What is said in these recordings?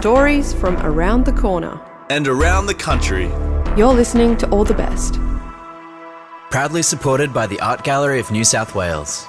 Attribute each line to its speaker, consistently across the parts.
Speaker 1: stories from around the corner
Speaker 2: and around the country.
Speaker 1: You're listening to All the Best.
Speaker 3: Proudly supported by the Art Gallery of New South Wales.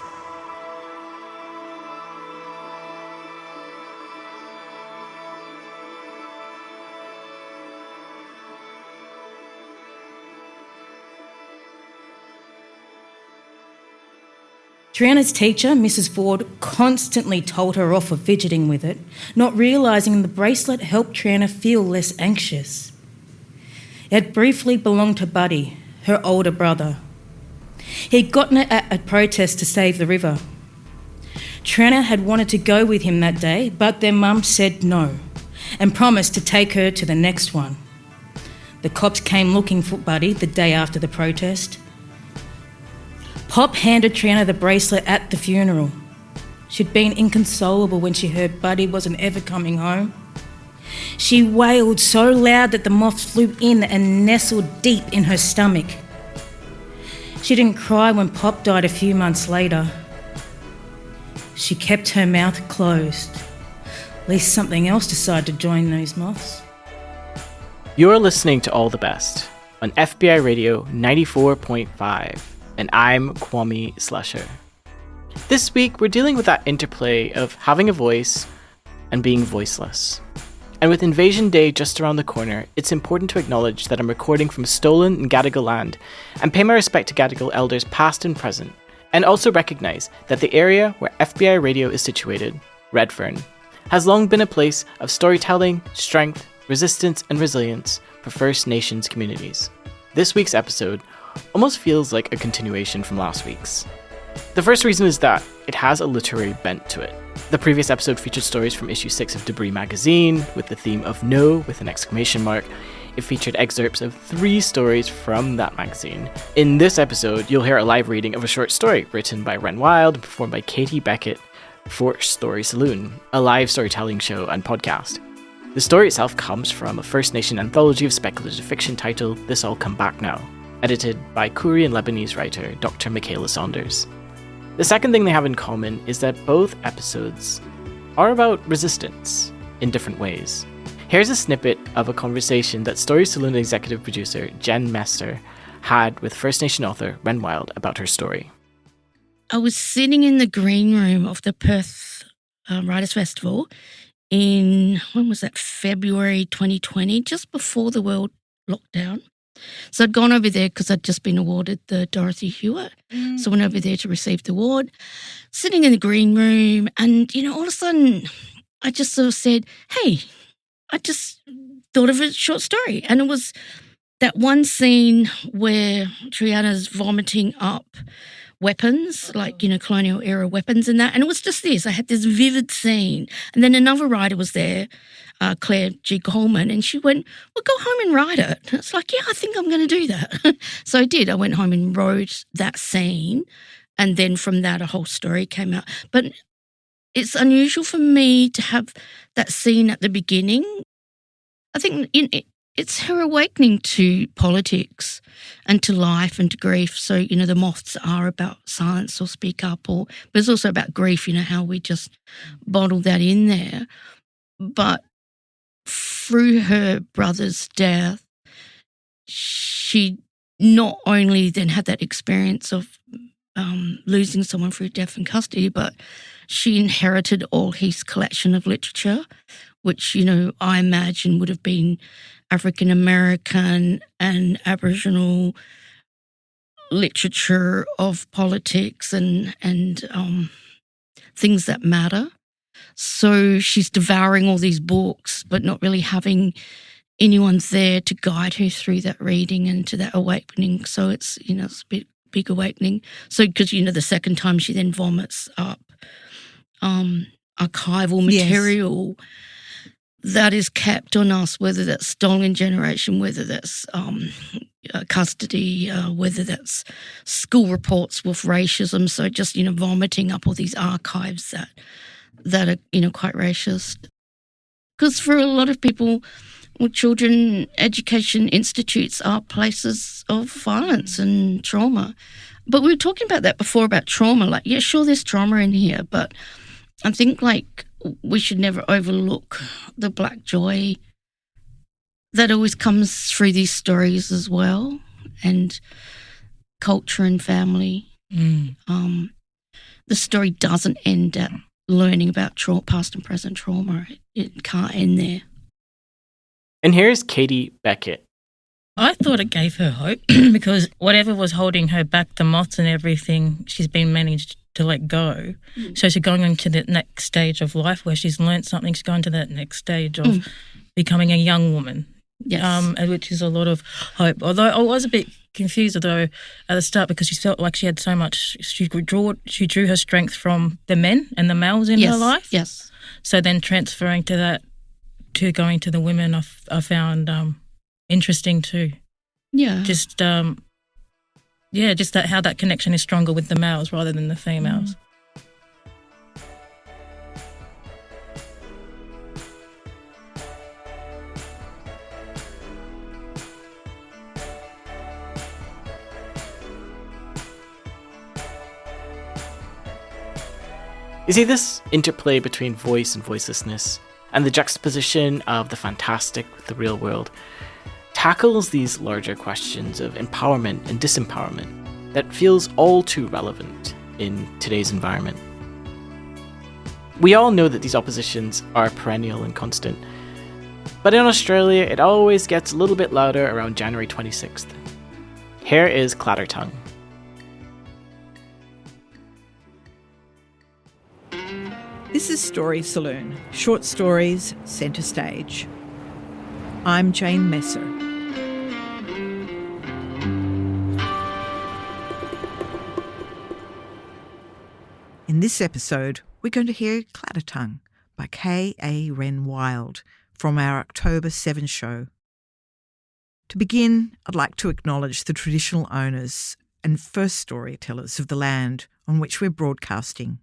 Speaker 4: Triana's teacher, Mrs. Ford, constantly told her off for fidgeting with it, not realising the bracelet helped Triana feel less anxious. It had briefly belonged to Buddy, her older brother. He'd gotten it at a protest to save the river. Triana had wanted to go with him that day, but their mum said no and promised to take her to the next one. The cops came looking for Buddy the day after the protest. Pop handed Triana the bracelet at the funeral. She'd been inconsolable when she heard Buddy wasn't ever coming home. She wailed so loud that the moths flew in and nestled deep in her stomach. She didn't cry when Pop died a few months later. She kept her mouth closed, lest something else decide to join those moths.
Speaker 5: You're listening to All the Best on FBI Radio 94.5. And I'm Kwame Slusher. This week, we're dealing with that interplay of having a voice and being voiceless. And with Invasion Day just around the corner, it's important to acknowledge that I'm recording from stolen and Gadigal land and pay my respect to Gadigal elders past and present, and also recognise that the area where FBI Radio is situated, Redfern, has long been a place of storytelling, strength, resistance and resilience for First Nations communities. This week's episode almost feels like a continuation from last week's. The first reason is that it has a literary bent to it. The previous episode featured stories from issue 6 of Debris magazine with the theme of No with an exclamation mark. It featured excerpts of 3 stories from that magazine. In this episode, you'll hear a live reading of a short story written by Ren Wyld and performed by Katie Becket for Story Saloon, a live storytelling show and podcast. The story itself comes from a First Nation anthology of speculative fiction titled This All Come Back Now, edited by Koori and Lebanese writer Dr Mykaela Saunders. The second thing they have in common is that both episodes are about resistance in different ways. Here's a snippet of a conversation that Story Saloon executive producer Jen Mester had with First Nation author Ren Wyld about her story.
Speaker 6: I was sitting in the green room of the Perth Writers' Festival in, February 2020, just before the world lockdown. So I'd gone over there because I'd just been awarded the Dorothy Hewitt. So I went over there to receive the award, sitting in the green room, and, all of a sudden I just sort of said, hey, I just thought of a short story. And it was that one scene where Triana's vomiting up weapons, like, colonial era weapons and that. And it was just this. I had this vivid scene. And then another writer was there, Claire G. Coleman, and she went, well, go home and write it. And it's like, yeah, I think I'm going to do that. So I did. I went home and wrote that scene. And then from that, a whole story came out. But it's unusual for me to have that scene at the beginning. I think it's her awakening to politics and to life and to grief. So, the moths are about silence or speak up, but it's also about grief, how we just bottle that in there. But through her brother's death, she not only then had that experience of losing someone through death in custody, but she inherited all his collection of literature, which, I imagine would have been African American and Aboriginal literature of politics and things that matter. So she's devouring all these books, but not really having anyone there to guide her through that reading and to that awakening. So it's, it's a big awakening. So because, the second time she then vomits up archival material that is kept on us, whether that's stolen generation, whether that's custody, whether that's school reports with racism. So just, vomiting up all these archives that are, quite racist. Because for a lot of people, children education institutes are places of violence and trauma. But we were talking about that before, about trauma. Like, yeah, sure, there's trauma in here, but I think, like, we should never overlook the black joy that always comes through these stories as well, and culture and family. The story doesn't end at learning about past and present trauma. It can't end there.
Speaker 5: And here's Katie Becket.
Speaker 4: I thought it gave her hope because whatever was holding her back, the moths and everything, she's been managed to let go. So she's going on to the next stage of life where she's learnt something. She's going to that next stage of becoming a young woman.
Speaker 6: Yes.
Speaker 4: Which is a lot of hope. Although I was a bit confused at the start because she felt like she had so much. She drew her strength from the men and the males in her life.
Speaker 6: Yes.
Speaker 4: So then transferring to that, to going to the women, I found interesting too.
Speaker 6: Yeah.
Speaker 4: Just that how that connection is stronger with the males rather than the females.
Speaker 5: You see, this interplay between voice and voicelessness, and the juxtaposition of the fantastic with the real world, tackles these larger questions of empowerment and disempowerment that feels all too relevant in today's environment. We all know that these oppositions are perennial and constant, but in Australia it always gets a little bit louder around January 26th. Here is Clattertongue.
Speaker 7: This is Story Saloon, short stories, centre stage. I'm Jane Messer. In this episode, we're going to hear Clattertongue by K.A Ren Wyld from our October 7 show. To begin, I'd like to acknowledge the traditional owners and first storytellers of the land on which we're broadcasting.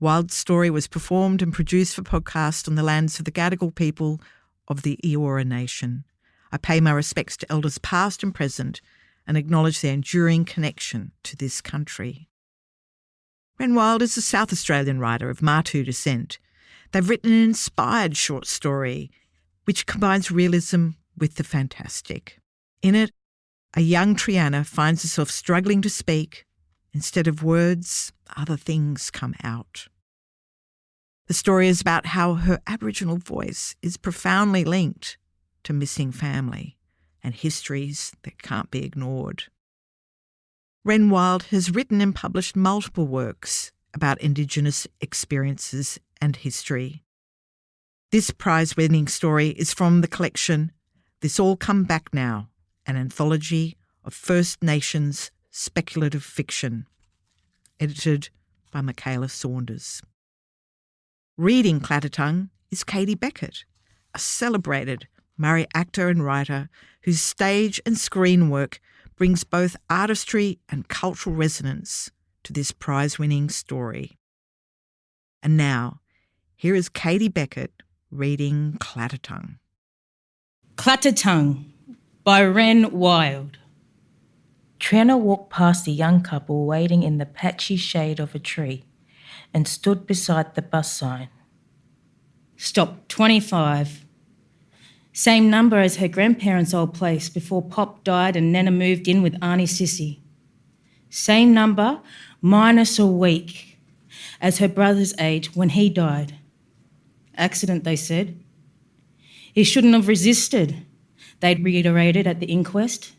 Speaker 7: Wyld's story was performed and produced for podcast on the lands of the Gadigal people of the Eora Nation. I pay my respects to elders past and present and acknowledge their enduring connection to this country. Ren Wyld is a South Australian writer of Martu descent. They've written an inspired short story which combines realism with the fantastic. In it, a young Triana finds herself struggling to speak. Instead of words, other things come out. The story is about how her Aboriginal voice is profoundly linked to missing family and histories that can't be ignored. Ren Wyld has written and published multiple works about Indigenous experiences and history. This prize-winning story is from the collection This All Come Back Now, an anthology of First Nations speculative fiction, edited by Mykaela Saunders. Reading Clattertongue is Katie Becket, a celebrated Maori actor and writer whose stage and screen work brings both artistry and cultural resonance to this prize-winning story. And now, here is Katie Becket reading Clattertongue.
Speaker 4: Clattertongue by Ren Wyld. Triana walked past the young couple waiting in the patchy shade of a tree and stood beside the bus sign. Stop 25. Same number as her grandparents' old place before Pop died and Nana moved in with Auntie Sissy. Same number minus a week as her brother's age when he died. Accident, they said. He shouldn't have resisted, they'd reiterated at the inquest.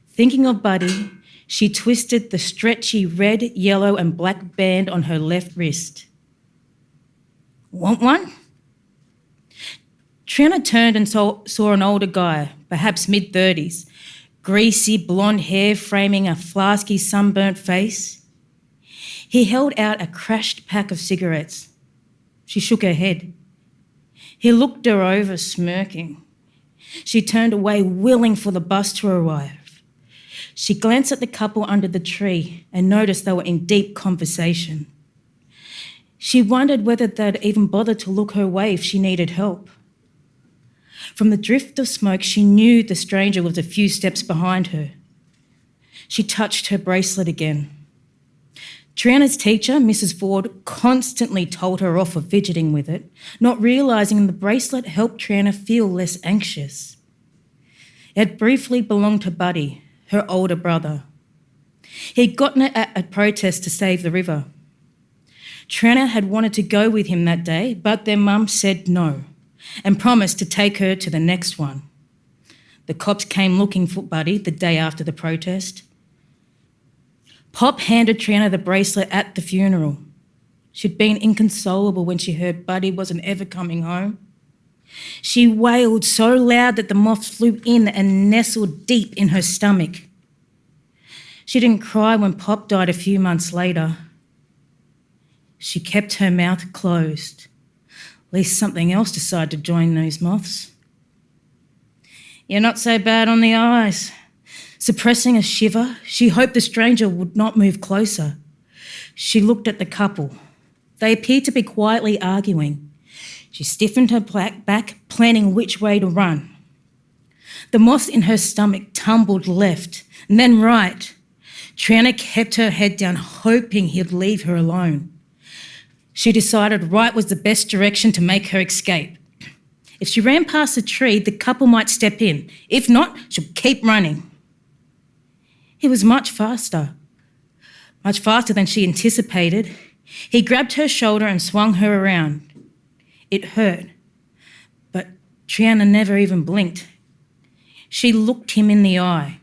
Speaker 4: Thinking of Buddy, she twisted the stretchy red, yellow and black band on her left wrist. Want one? Triana turned and saw an older guy, perhaps mid-30s, greasy blonde hair framing a flasky sunburnt face. He held out a crashed pack of cigarettes. She shook her head. He looked her over, smirking. She turned away, willing for the bus to arrive. She glanced at the couple under the tree and noticed they were in deep conversation. She wondered whether they'd even bother to look her way if she needed help. From the drift of smoke, she knew the stranger was a few steps behind her. She touched her bracelet again. Triana's teacher, Mrs. Ford, constantly told her off for fidgeting with it, not realising the bracelet helped Triana feel less anxious. It had briefly belonged to Buddy, her older brother. He'd gotten it at a protest to save the river. Triana had wanted to go with him that day, but their mum said no and promised to take her to the next one. The cops came looking for Buddy the day after the protest. Pop handed Triana the bracelet at the funeral. She'd been inconsolable when she heard Buddy wasn't ever coming home. She wailed so loud that the moths flew in and nestled deep in her stomach. She didn't cry when Pop died a few months later. She kept her mouth closed, lest something else decide to join those moths. You're not so bad on the eyes. Suppressing a shiver, she hoped the stranger would not move closer. She looked at the couple. They appeared to be quietly arguing. She stiffened her back, planning which way to run. The moths in her stomach tumbled left and then right. Triana kept her head down, hoping he'd leave her alone. She decided right was the best direction to make her escape. If she ran past the tree, the couple might step in. If not, she'd keep running. He was much faster than she anticipated. He grabbed her shoulder and swung her around. It hurt, but Triana never even blinked. She looked him in the eye,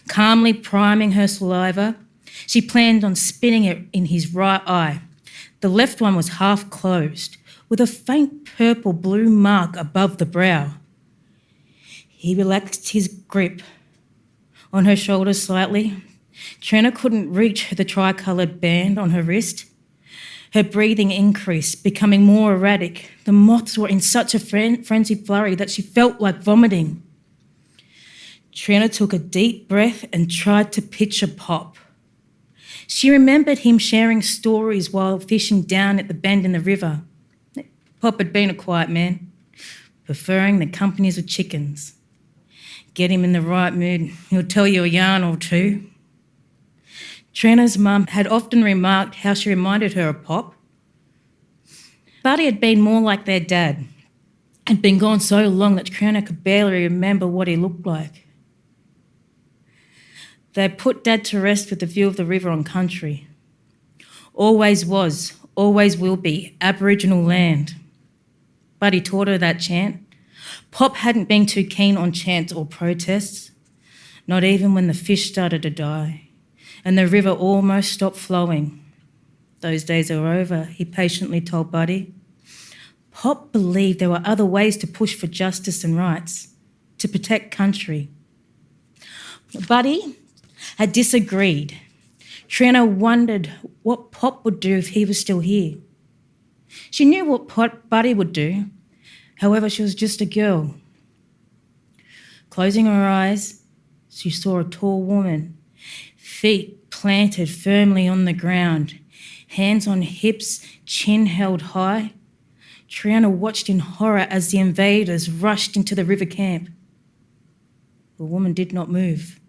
Speaker 4: calmly priming her saliva. She planned on spitting it in his right eye. The left one was half closed, with a faint purple-blue mark above the brow. He relaxed his grip on her shoulder slightly. Triana couldn't reach the tricoloured band on her wrist. Her breathing increased, becoming more erratic. The moths were in such a frenzied flurry that she felt like vomiting. Triana took a deep breath and tried to picture Pop. She remembered him sharing stories while fishing down at the bend in the river. Pop had been a quiet man, preferring the companies of chickens. Get him in the right mood, he'll tell you a yarn or two. Triana's mum had often remarked how she reminded her of Pop. Buddy had been more like their dad, had been gone so long that Triana could barely remember what he looked like. They put Dad to rest with the view of the river on country. Always was, always will be, Aboriginal land. Buddy taught her that chant. Pop hadn't been too keen on chants or protests, not even when the fish started to die and the river almost stopped flowing. Those days are over, he patiently told Buddy. Pop believed there were other ways to push for justice and rights, to protect country. Buddy had disagreed. Triana wondered what Pop would do if he was still here. She knew what Buddy would do. However, she was just a girl. Closing her eyes, she saw a tall woman, feet planted firmly on the ground, hands on hips, chin held high. Triana watched in horror as the invaders rushed into the river camp. The woman did not move.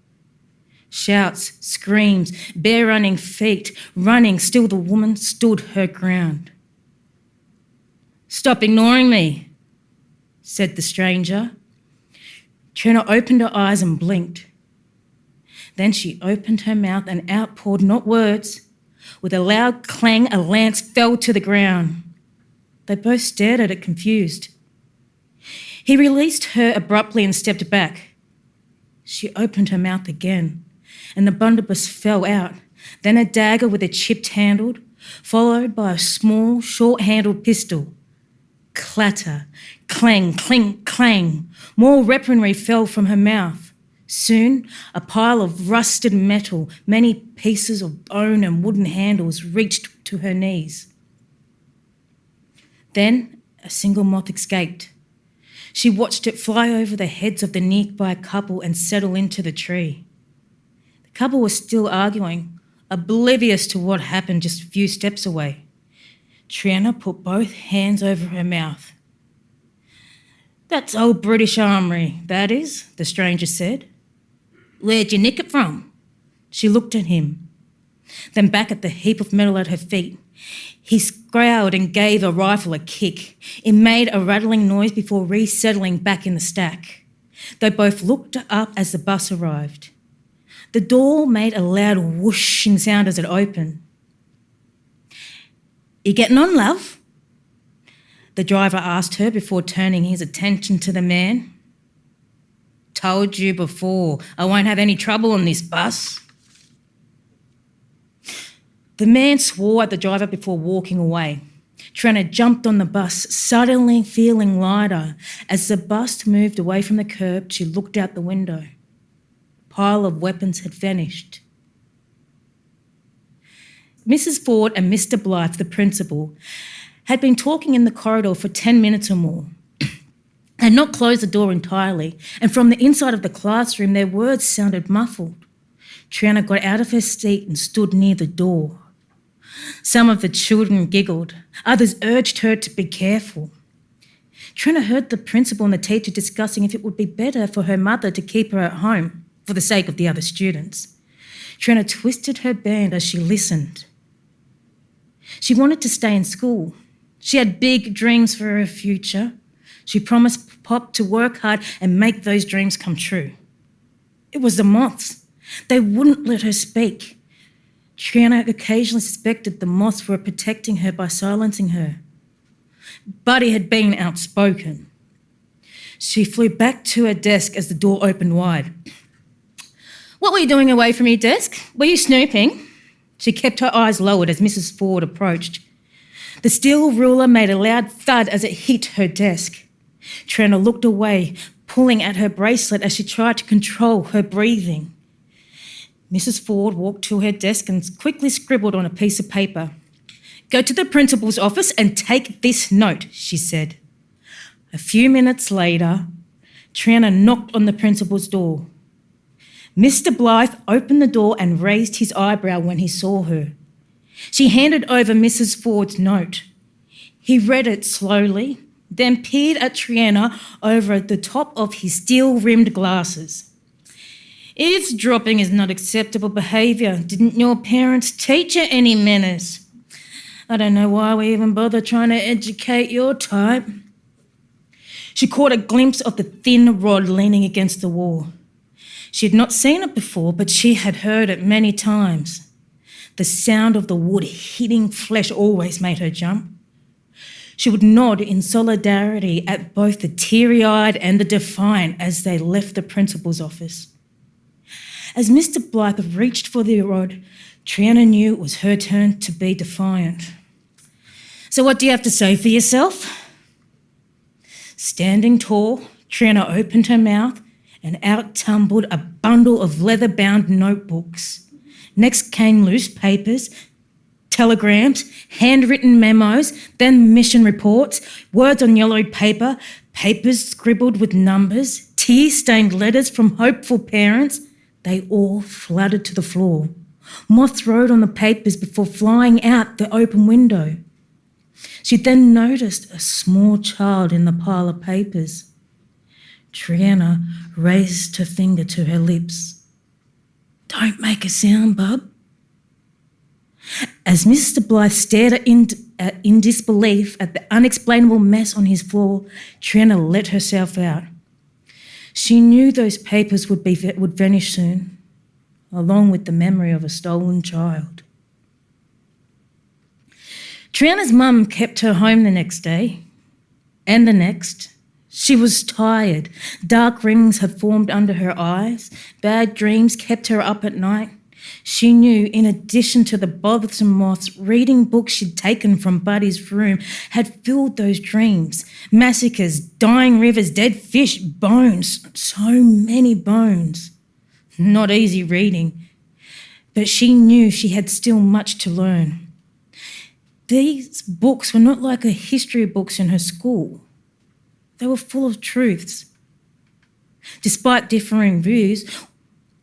Speaker 4: Shouts, screams, bare running feet, running, still the woman stood her ground. "Stop ignoring me," said the stranger. Triana opened her eyes and blinked. Then she opened her mouth and outpoured not words. With a loud clang, a lance fell to the ground. They both stared at it, confused. He released her abruptly and stepped back. She opened her mouth again, and the blunderbuss fell out, then a dagger with a chipped handle, followed by a small, short-handled pistol. Clatter, clang, clink, clang. More weaponry fell from her mouth. Soon, a pile of rusted metal, many pieces of bone and wooden handles reached to her knees. Then a single moth escaped. She watched it fly over the heads of the nearby couple and settle into the tree. The couple was still arguing, oblivious to what happened just a few steps away. Triana put both hands over her mouth. "That's old British armoury, that is," the stranger said. "Where'd you nick it from?" She looked at him. then back at the heap of metal at her feet. He scowled and gave a rifle a kick. It made a rattling noise before resettling back in the stack. They both looked up as the bus arrived. The door made a loud whooshing sound as it opened. "You getting on, love?" the driver asked her before turning his attention to the man. "Told you before, I won't have any trouble on this bus." The man swore at the driver before walking away. Triana jumped on the bus, suddenly feeling lighter. As the bus moved away from the curb, she looked out the window. The pile of weapons had vanished. Mrs. Ford and Mr. Blythe, the principal, had been talking in the corridor for 10 minutes or more. Had not closed the door entirely, and from the inside of the classroom their words sounded muffled. Triana got out of her seat and stood near the door. Some of the children giggled. Others urged her to be careful. Triana heard the principal and the teacher discussing if it would be better for her mother to keep her at home for the sake of the other students. Triana twisted her band as she listened. She wanted to stay in school. She had big dreams for her future. She promised Pop to work hard and make those dreams come true. It was the moths. They wouldn't let her speak. Triana occasionally suspected the moths were protecting her by silencing her. Buddy had been outspoken. She flew back to her desk as the door opened wide. "What were you doing away from your desk? Were you snooping?" She kept her eyes lowered as Mrs. Ford approached. The steel ruler made a loud thud as it hit her desk. Triana looked away, pulling at her bracelet as she tried to control her breathing. Mrs. Ford walked to her desk and quickly scribbled on a piece of paper. "Go to the principal's office and take this note," she said. A few minutes later, Triana knocked on the principal's door. Mr. Blythe opened the door and raised his eyebrow when he saw her. She handed over Mrs. Ford's note. He read it slowly, then peered at Triana over the top of his steel-rimmed glasses. "Eavesdropping is not acceptable behaviour. Didn't your parents teach you any manners? I don't know why we even bother trying to educate your type." She caught a glimpse of the thin rod leaning against the wall. She had not seen it before, but she had heard it many times. The sound of the wood hitting flesh always made her jump. She would nod in solidarity at both the teary-eyed and the defiant as they left the principal's office. As Mr. Blythe reached for the rod, Triana knew it was her turn to be defiant. "So what do you have to say for yourself?" Standing tall, Triana opened her mouth and out tumbled a bundle of leather-bound notebooks. Next came loose papers, telegrams, handwritten memos, then mission reports, words on yellowed paper, papers scribbled with numbers, tear-stained letters from hopeful parents. They all fluttered to the floor. Moths rode on the papers before flying out the open window. She then noticed a small child in the pile of papers. Triana raised her finger to her lips. "Don't make a sound, bub." As Mr. Blythe stared in disbelief at the unexplainable mess on his floor, Triana let herself out. She knew those papers would vanish soon, along with the memory of a stolen child. Triana's mum kept her home the next day, and the next. She was tired. Dark rings had formed under her eyes. Bad dreams kept her up at night. She knew, in addition to the bothersome moths, reading books she'd taken from Buddy's room had filled those dreams. Massacres, dying rivers, dead fish, bones. So many bones. Not easy reading. But she knew she had still much to learn. These books were not like the history books in her school. They were full of truths. Despite differing views,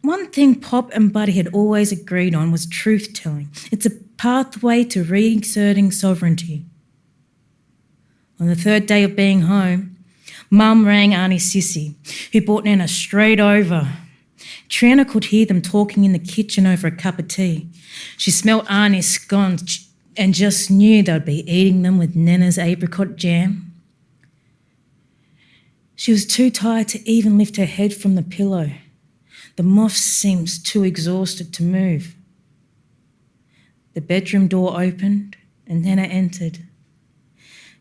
Speaker 4: one thing Pop and Buddy had always agreed on was truth-telling. It's a pathway to reasserting sovereignty. On the third day of being home, Mum rang Auntie Sissy, who brought Nana straight over. Triana could hear them talking in the kitchen over a cup of tea. She smelt Arnie's scones and just knew they'd be eating them with Nana's apricot jam. She was too tired to even lift her head from the pillow. The moth seemed too exhausted to move. The bedroom door opened and Nana entered.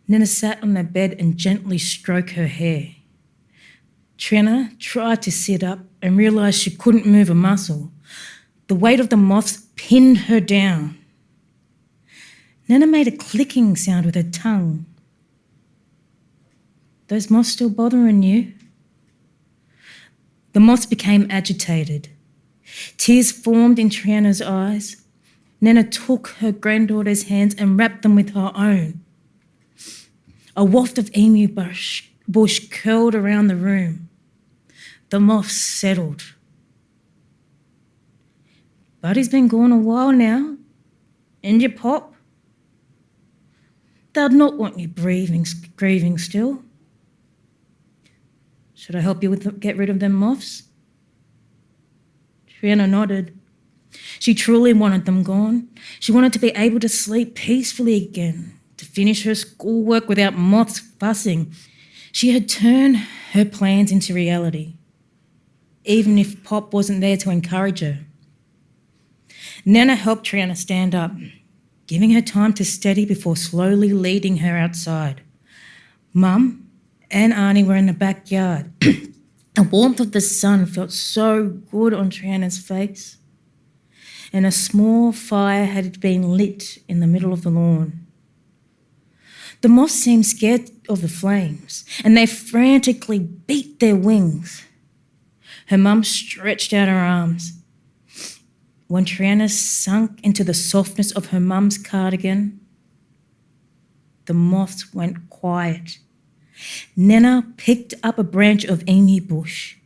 Speaker 4: Nana sat on the bed and gently stroked her hair. Triana tried to sit up and realised she couldn't move a muscle. The weight of the moths pinned her down. Nana made a clicking sound with her tongue. "Those moths still bothering you?" The moths became agitated. Tears formed in Triana's eyes. Nana took her granddaughter's hands and wrapped them with her own. A waft of emu bush curled around the room. The moths settled. "Buddy's been gone a while now. And your pop? They'd not want you grieving still. Should I help you get rid of them moths?" Triana nodded. She truly wanted them gone. She wanted to be able to sleep peacefully again, to finish her schoolwork without moths fussing. She had turned her plans into reality, even if Pop wasn't there to encourage her. Nana helped Triana stand up, giving her time to steady before slowly leading her outside. Mum and Arnie were in the backyard. The warmth of the sun felt so good on Triana's face, and a small fire had been lit in the middle of the lawn. The moths seemed scared of the flames, and they frantically beat their wings. Her mum stretched out her arms. When Triana sunk into the softness of her mum's cardigan, the moths went quiet. Nana picked up a branch of emu bush,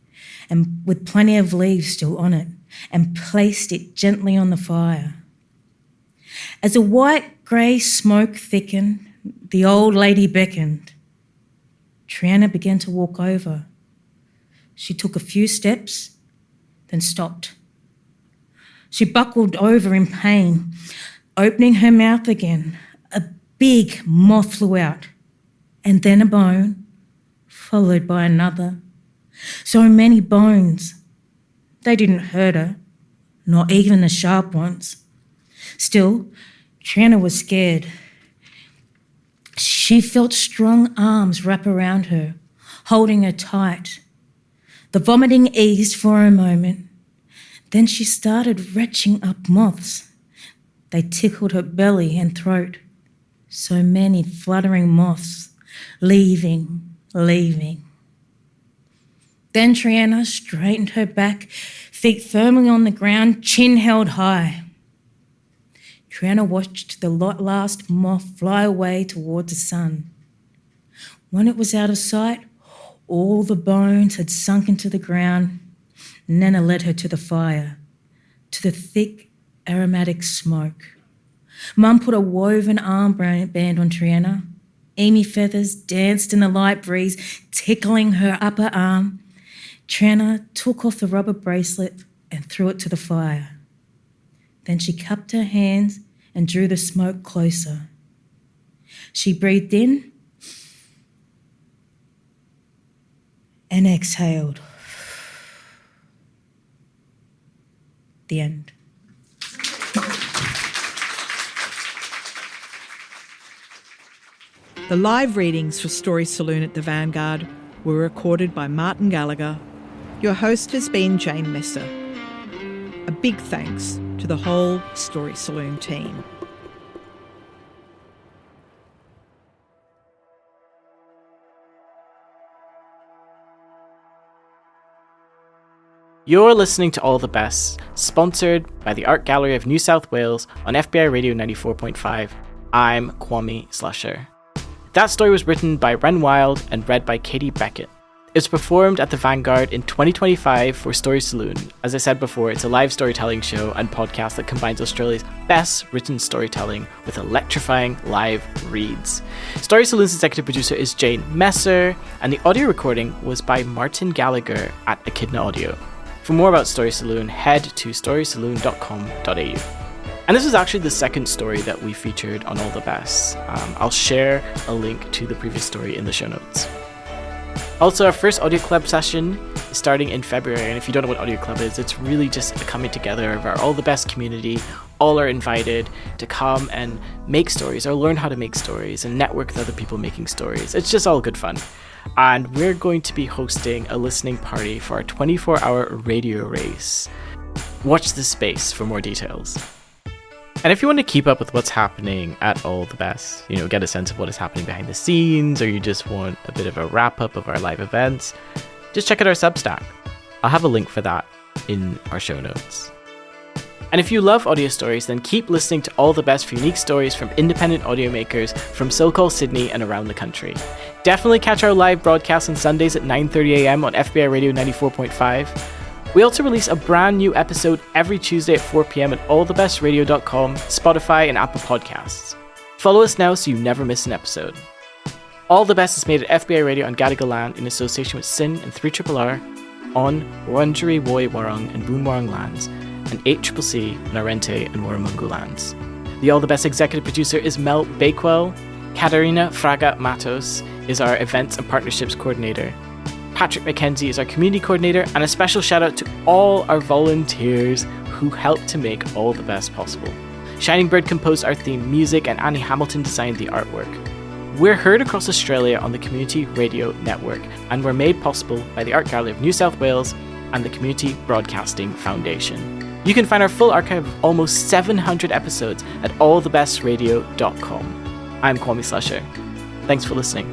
Speaker 4: and with plenty of leaves still on it, and placed it gently on the fire. As the white-grey smoke thickened, the old lady beckoned. Triana began to walk over. She took a few steps, then stopped. She buckled over in pain, opening her mouth again. A big moth flew out, and then a bone, followed by another. So many bones. They didn't hurt her, not even the sharp ones. Still, Triana was scared. She felt strong arms wrap around her, holding her tight. The vomiting eased for a moment. Then she started retching up moths. They tickled her belly and throat. So many fluttering moths, leaving. Then Triana straightened her back, feet firmly on the ground, chin held high. Triana watched the last moth fly away towards the sun. When it was out of sight, all the bones had sunk into the ground. Nana led her to the fire, to the thick, aromatic smoke. Mum put a woven armband on Triana. Emu feathers danced in the light breeze, tickling her upper arm. Triana took off the rubber bracelet and threw it to the fire. Then she cupped her hands and drew the smoke closer. She breathed in and exhaled. The end.
Speaker 7: The live readings for Story Saloon at the Vanguard were recorded by Martin Gallagher. Your host has been Jane Messer. A big thanks to the whole Story Saloon team.
Speaker 5: You're listening to All the Best, sponsored by the Art Gallery of New South Wales on FBI Radio 94.5. I'm Kwame Slusher. That story was written by Ren Wyld and read by Katie Becket. It was performed at the Vanguard in 2025 for Story Saloon. As I said before, it's a live storytelling show and podcast that combines Australia's best written storytelling with electrifying live reads. Story Saloon's executive producer is Jane Messer, and the audio recording was by Martin Gallagher at Echidna Audio. For more about Story Saloon, head to storysaloon.com.au. And this is actually the second story that we featured on All the Best. I'll share a link to the previous story in the show notes. Also, our first audio club session is starting in February, and if you don't know what audio club is, it's really just a coming together of our All the Best community. All are invited to come and make stories or learn how to make stories and network with other people making stories. It's just all good fun. And we're going to be hosting a listening party for our 24-hour radio race. Watch this space for more details. And if you want to keep up with what's happening at All the Best, get a sense of what is happening behind the scenes, or you just want a bit of a wrap-up of our live events, just check out our Substack. I'll have a link for that in our show notes. And if you love audio stories, then keep listening to All the Best for unique stories from independent audio makers from so-called Sydney and around the country. Definitely catch our live broadcast on Sundays at 9:30 a.m. on FBI Radio 94.5. We also release a brand new episode every Tuesday at 4 p.m. at allthebestradio.com, Spotify, and Apple Podcasts. Follow us now so you never miss an episode. All the Best is made at FBI Radio on Gadigal land in association with SYN and 3RRR on Wurundjeri Woi Wurrung and Boon Wurrung lands, and 8CCC on Arrente and Warramungu lands. The All the Best executive producer is Mel Bakewell. Katarina Fraga Matos is our events and partnerships coordinator. Patrick McKenzie is our community coordinator, and a special shout out to all our volunteers who helped to make All the Best possible. Shining Bird composed our theme music, and Annie Hamilton designed the artwork. We're heard across Australia on the Community Radio Network, and we're made possible by the Art Gallery of New South Wales and the Community Broadcasting Foundation. You can find our full archive of almost 700 episodes at allthebestradio.com. I'm Kwame Slusher. Thanks for listening.